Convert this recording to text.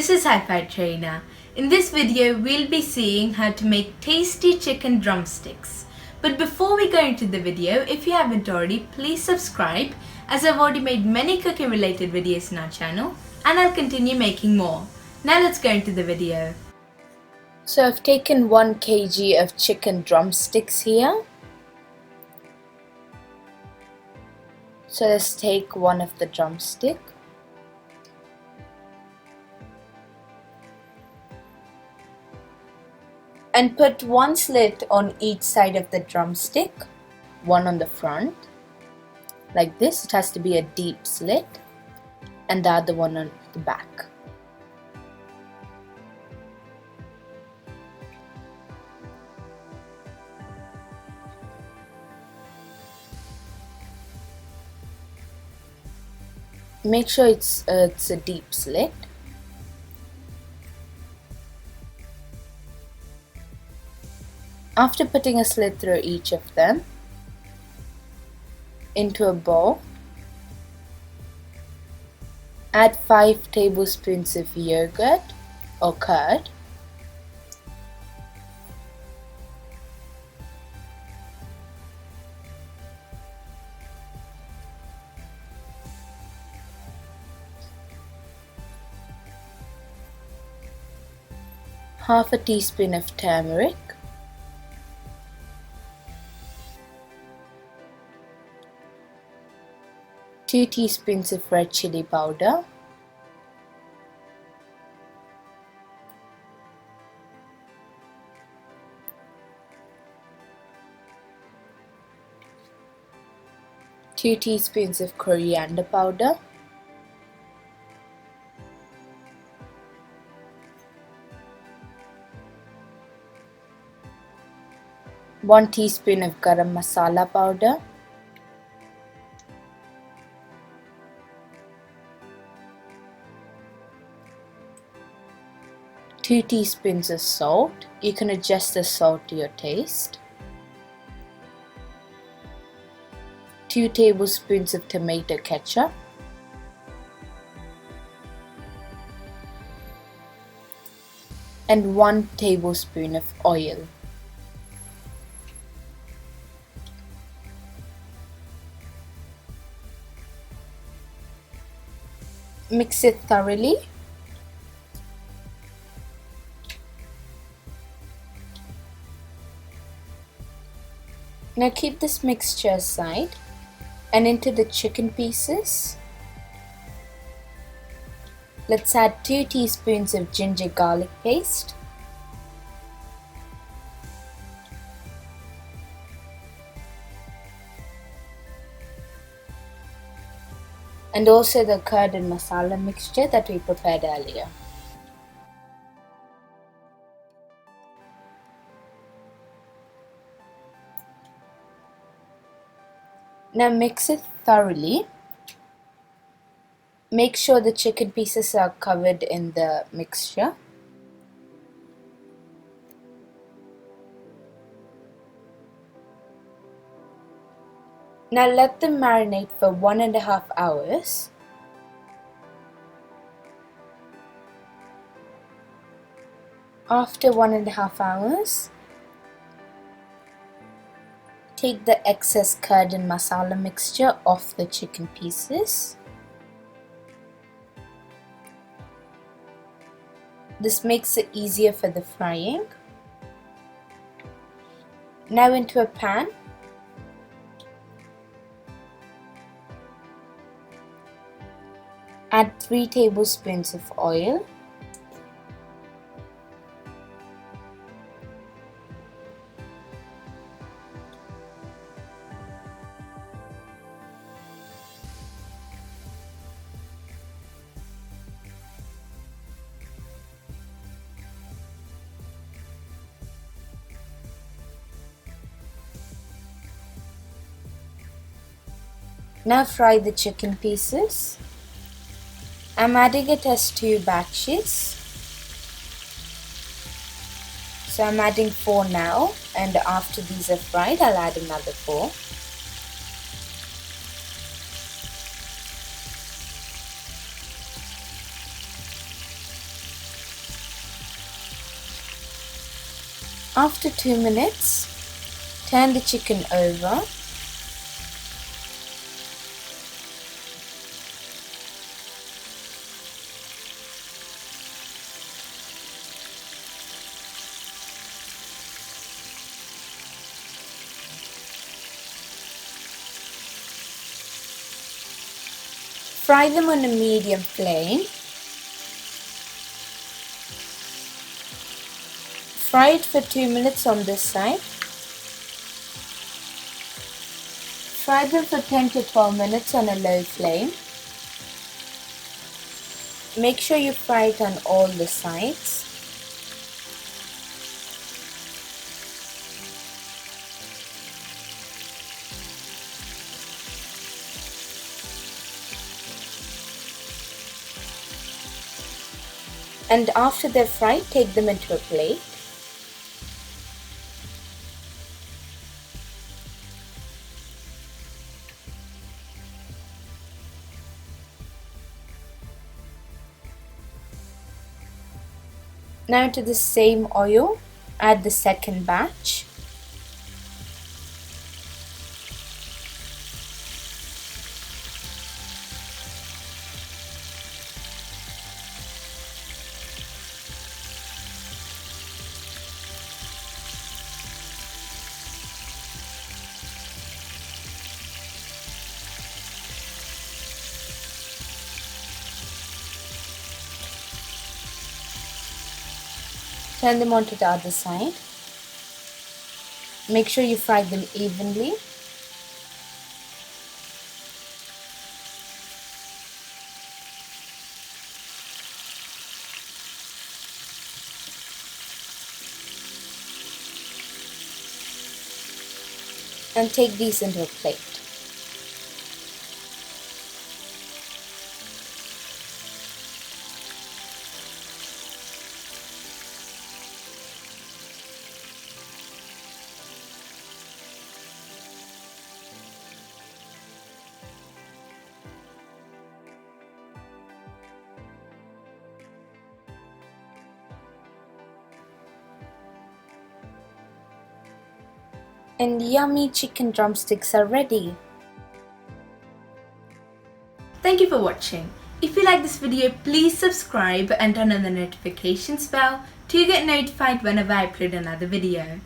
this is Hi5 Trainer. In this video, we'll be seeing how to make tasty chicken drumsticks. But before we go into the video, if you haven't already, please subscribe as I've already made many cooking related videos on our channel and I'll continue making more. Now let's go into the video. So I've taken 1 kg of chicken drumsticks here. So let's take one of the drumstick. And put one slit on each side of the drumstick, one on the front, like this. It has to be a deep slit, and the other one on the back. Make sure it's a deep slit. After putting a slit through each of them, into a bowl, add 5 tablespoons of yogurt or curd, half a teaspoon of turmeric, 2 teaspoons of red chili powder, two teaspoons of coriander powder, one teaspoon of Garam Masala powder, two teaspoons of salt. You can adjust the salt to your taste. 2 tablespoons of tomato ketchup. And 1 tablespoon of oil. Mix it thoroughly. Now keep this mixture aside and into the chicken pieces. Let's add 2 teaspoons of ginger garlic paste, and also the curd and masala mixture that we prepared earlier. Now mix it thoroughly. Make sure the chicken pieces are covered in the mixture. Now let them marinate for 1.5 hours. After 1.5 hours, take the excess curd and masala mixture off the chicken pieces. This makes it easier for the frying. Now into a pan, add 3 tablespoons of oil. Now fry the chicken pieces. I'm adding it as 2 batches. So I'm adding 4 now, and after these are fried, I'll add another 4. After 2 minutes, turn the chicken over. Fry them on a medium flame. Fry it for 2 minutes on this side. Fry them for 10 to 12 minutes on a low flame. Make sure you fry it on all the sides. And after they're fried, take them into a plate. Now to the same oil, add the second batch. Turn them onto the other side. Make sure you fry them evenly. And take these into a plate. And yummy chicken drumsticks are ready. Thank you for watching. If you like this video, please subscribe and turn on the notifications bell to get notified whenever I upload another video.